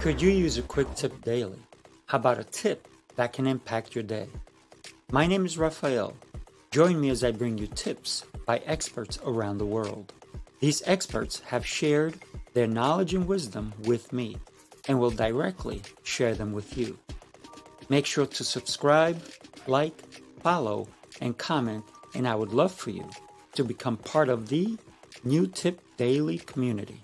Could you use a quick tip daily? How about a tip that can impact your day? My name is Raphael. Join me as I bring you tips by experts around the world. These experts have shared their knowledge and wisdom with me and will directly share them with you. Make sure to subscribe, like, follow, and comment, and I would love for you to become part of the New Tip Daily community.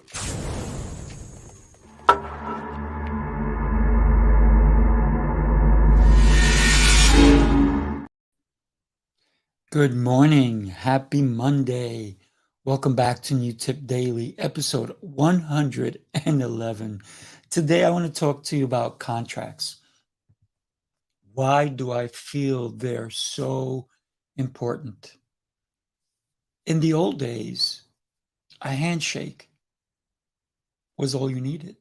Good morning. Happy Monday. Welcome back to New Tip Daily, episode 111. Today, I want to talk to you about contracts. Why do I feel they're so important? In the old days, a handshake was all you needed.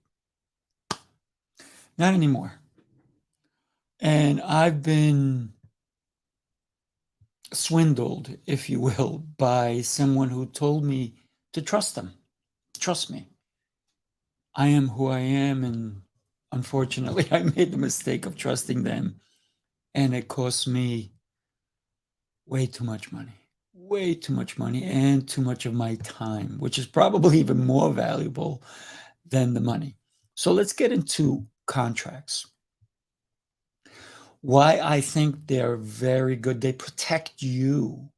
Not anymore. And I've been swindled, if you will, by someone who told me to trust them. Trust me. I am who I am, and unfortunately, I made the mistake of trusting them, and it cost me way too much money, and too much of my time, which is probably even more valuable than the money. So let's get into contracts. Why I think they're very good. They protect you,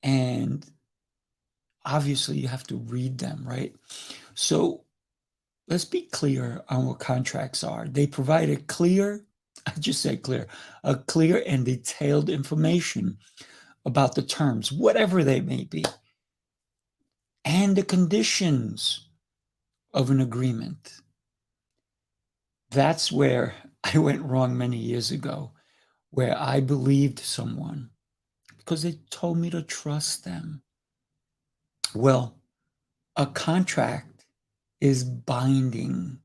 and obviously you have to read them, right? So let's be clear on what contracts are. They provide a clear and detailed information about the terms, whatever they may be, and the conditions of an agreement. That's where I went wrong many years ago, where I believed someone because they told me to trust them. Well, a contract is binding.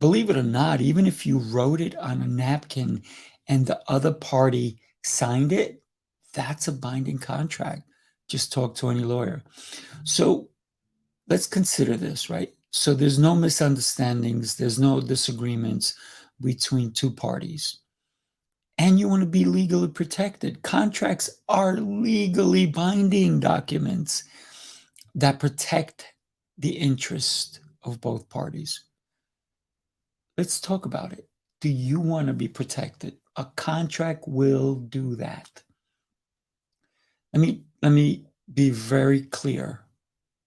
Believe it or not, even if you wrote it on a napkin and the other party signed it, that's a binding contract. Just talk to any lawyer. So let's consider this, right? So there's no misunderstandings, there's no disagreements between two parties. And you want to be legally protected. Contracts are legally binding documents that protect the interest of both parties. Let's talk about it. Do you want to be protected? A contract will do that. Let me be very clear.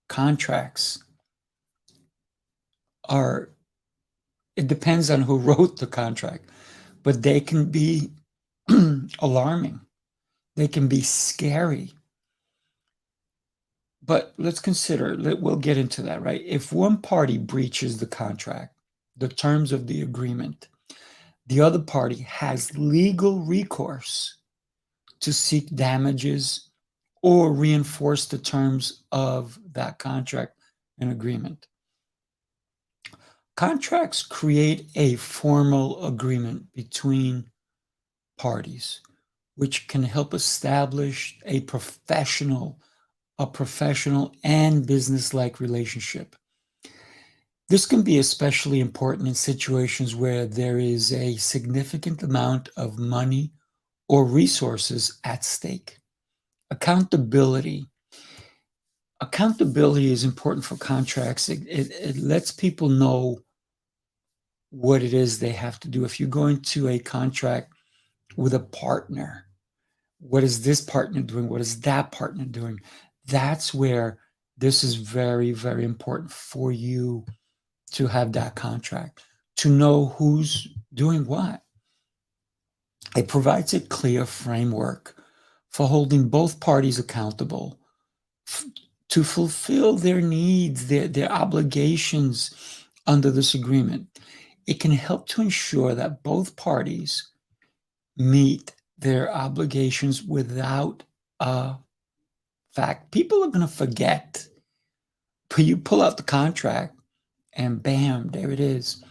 Contracts it depends on who wrote the contract, but they can be alarming. They can be scary. But let's consider, we'll get into that, right? If one party breaches the contract, the terms of the agreement, the other party has legal recourse to seek damages or reinforce the terms of that contract and agreement. Contracts create a formal agreement between parties, which can help establish a professional and business-like relationship. This can be especially important in situations where there is a significant amount of money or resources at stake. Accountability. Accountability is important for contracts. It lets people know what it is they have to do. If you go into a contract with a partner, what is this partner doing? What is that partner doing? That's where this is very, very important for you to have that contract, to know who's doing what. It provides a clear framework for holding both parties accountable to fulfill their needs, their obligations under this agreement. It can help to ensure that both parties meet their obligations without a fact. People are going to forget, but you pull out the contract and bam, there it is.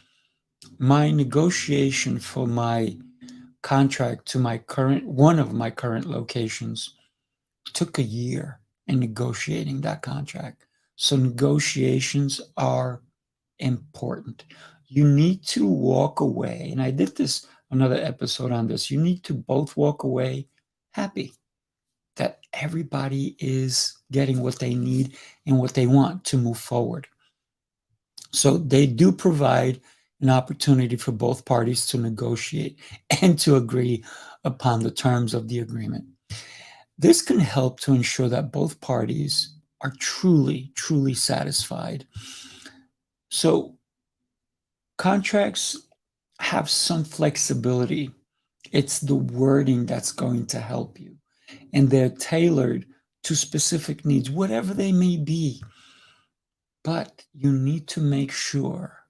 My negotiation for my contract to one of my current locations took a year in negotiating that contract. So negotiations are important. you need to walk away. And I did this another episode on this. You need to both walk away happy that everybody is getting what they need and what they want to move forward. So they do provide an opportunity for both parties to negotiate and to agree upon the terms of the agreement. This can help to ensure that both parties are truly, truly satisfied. So contracts have some flexibility. It's the wording that's going to help you, and they're tailored to specific needs, whatever they may be. But you need to make sure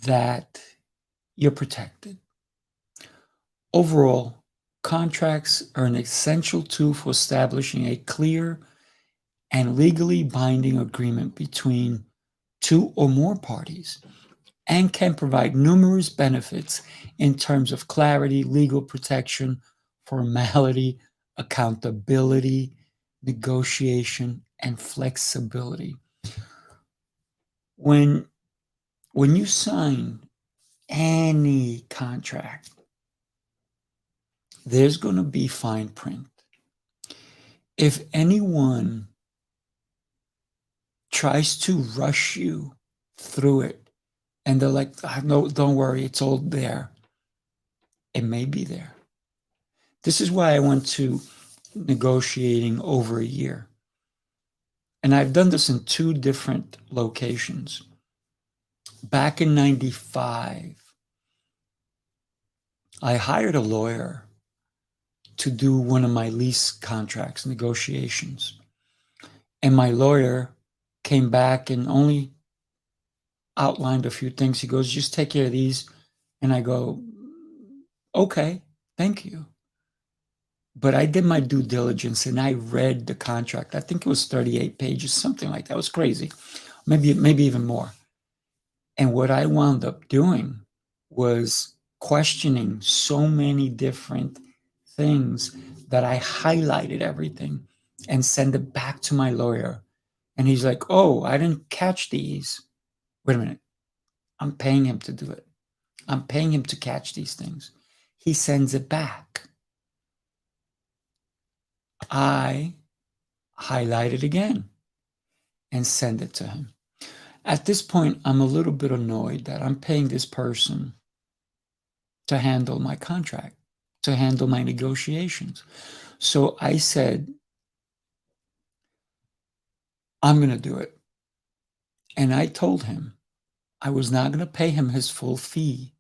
that you're protected. Overall, contracts are an essential tool for establishing a clear and legally binding agreement between two or more parties and can provide numerous benefits in terms of clarity, legal protection, formality, accountability, negotiation, and flexibility. When when you sign any contract, there's going to be fine print. If anyone tries to rush you through it and they're like, "Ah, no, don't worry, it's all there," it may be there. This is why I went to negotiating over a year. And I've done this in two different locations. Back in 95, I hired a lawyer to do one of my lease contracts negotiations. And my lawyer came back and only outlined a few things. He goes, just take care of these. And I go, okay, thank you. But I did my due diligence and I read the contract. I think it was 38 pages, something like that. It was crazy. Maybe even more. And what I wound up doing was questioning so many different things that I highlighted everything and send it back to my lawyer. And he's like, oh, I didn't catch these. Wait a minute. I'm paying him to do it. I'm paying him to catch these things. He sends it back. I highlight it again and send it to him. At this point, I'm a little bit annoyed that I'm paying this person to handle my contract, to handle my negotiations. So I said, I'm going to do it. And I told him I was not going to pay him his full fee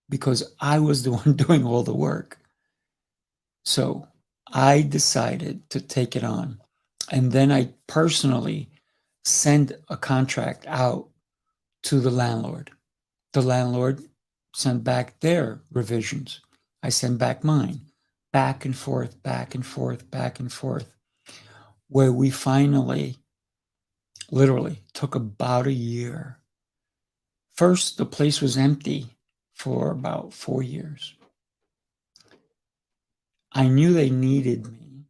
because I was the one doing all the work. So I decided to take it on. And then I personally sent a contract out to the landlord. The landlord sent back their revisions. I sent back mine, back and forth, back and forth, back and forth, where we finally, literally, took about a year. First, the place was empty for about 4 years. I knew they needed me,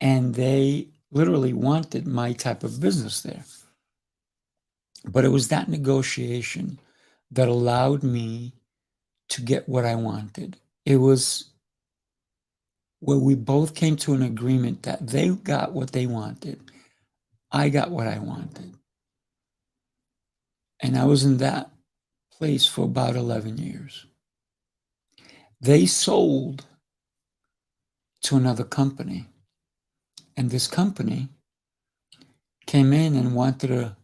and they literally wanted my type of business there. But it was that negotiation that allowed me to get what I wanted. It was where we both came to an agreement that they got what they wanted. I got what I wanted. And I was in that place for about 11 years. They sold to another company. And this company came in and wanted to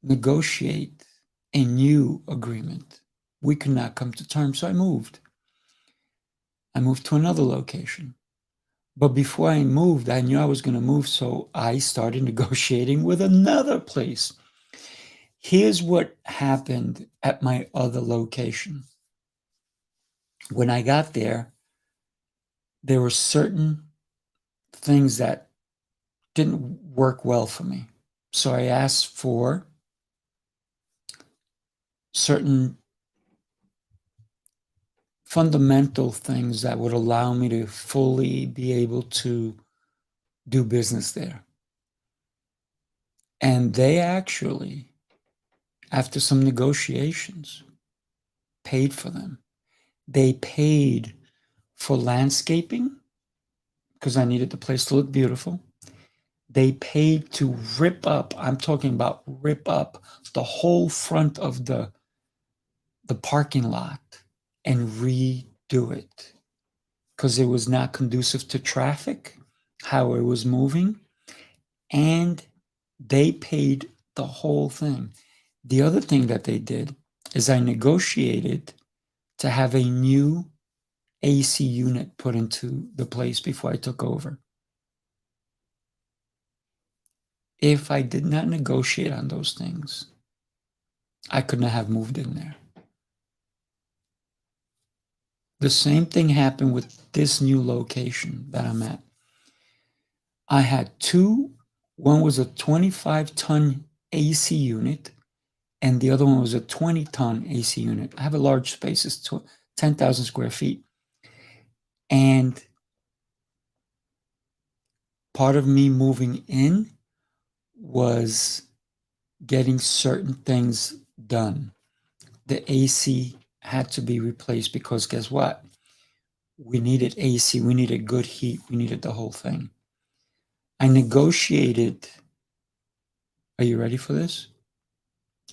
negotiate a new agreement. We could not come to terms, so I moved. I moved to another location. But before I moved, I knew I was going to move, so I started negotiating with another place. Here's what happened at my other location. When I got there were certain things that didn't work well for me. So I asked for certain fundamental things that would allow me to fully be able to do business there. And they actually After some negotiations, paid for them. They paid for landscaping because I needed the place to look beautiful. They paid to rip up, I'm talking about rip up the whole front of the parking lot and redo it because it was not conducive to traffic, how it was moving, and they paid the whole thing. The other thing that they did is I negotiated to have a new AC unit put into the place before I took over. If I did not negotiate on those things, I could not have moved in there. The same thing happened with this new location that I'm at. I had two, one was a 25-ton AC unit, and the other one was a 20-ton AC unit. I have a large space, it's 10,000 square feet. And part of me moving in was getting certain things done. The AC had to be replaced because guess what? We needed AC, we needed good heat, we needed the whole thing. I negotiated, are you ready for this?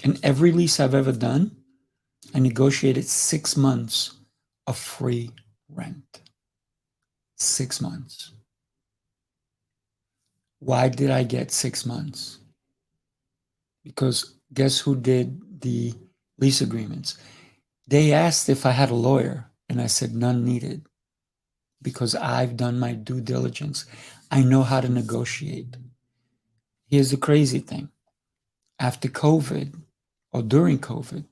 In every lease I've ever done, I negotiated 6 months of free rent. 6 months. Why did I get 6 months? Because guess who did the lease agreements? They asked if I had a lawyer, and I said none needed because I've done my due diligence. I know how to negotiate. Here's the crazy thing. After COVID, or during COVID,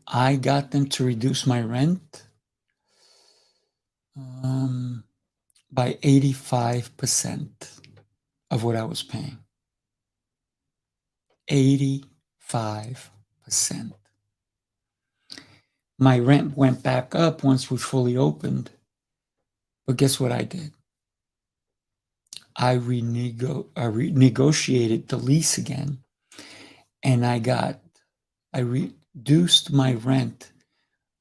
I got them to reduce my rent by 85% of what I was paying. 85%. My rent went back up once we fully opened. But guess what I did? I renegotiated the lease again, and I reduced my rent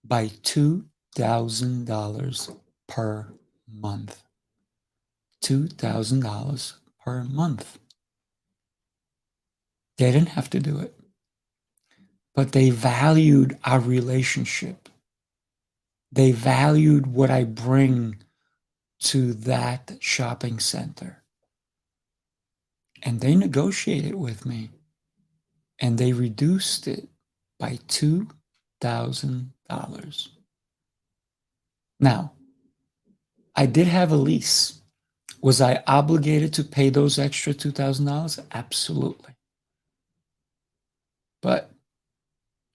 by $2,000 per month. $2,000 per month. They didn't have to do it, but they valued our relationship. They valued what I bring to that shopping center. And they negotiated with me, and they reduced it by $2,000. Now, I did have a lease. Was I obligated to pay those extra $2,000? Absolutely. But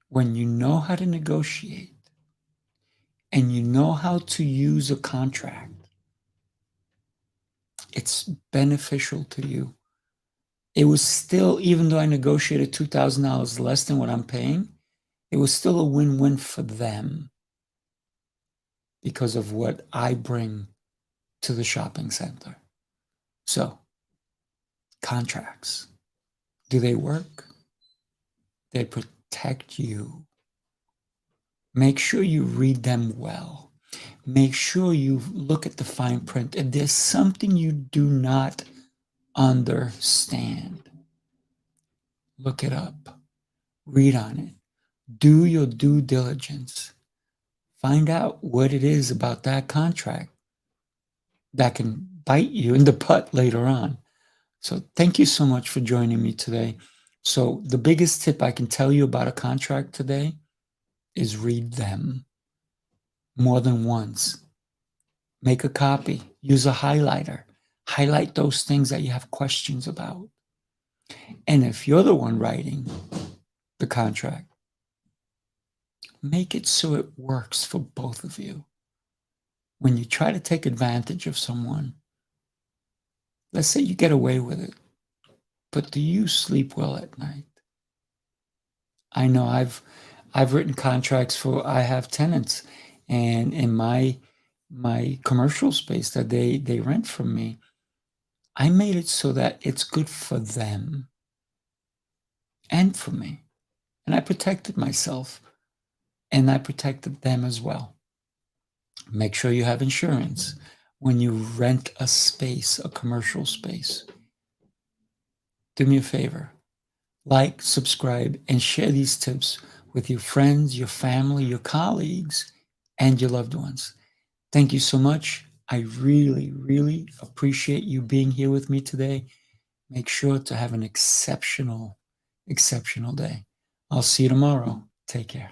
when you know how to negotiate and you know how to use a contract, it's beneficial to you. It was still, even though I negotiated $2,000 less than what I'm paying, it was still a win-win for them because of what I bring to the shopping center. So, contracts, do they work? They protect you. Make sure you read them well. Make sure you look at the fine print. If there's something you do not understand, look it up. Read on it. Do your due diligence. Find out what it is about that contract that can bite you in the butt later on. So thank you so much for joining me today. So the biggest tip I can tell you about a contract today is read them more than once. Make a copy. Use a highlighter. Highlight those things that you have questions about. And if you're the one writing the contract, make it so it works for both of you. When you try to take advantage of someone, let's say you get away with it, but do you sleep well at night? I know I've written contracts for, I have tenants, and in my commercial space that they rent from me, I made it so that it's good for them and for me. And I protected myself, and I protected them as well. Make sure you have insurance when you rent a space, a commercial space. Do me a favor. Like, subscribe, and share these tips with your friends, your family, your colleagues, and your loved ones. Thank you so much. I really, really appreciate you being here with me today. Make sure to have an exceptional day. I'll see you tomorrow. Take care.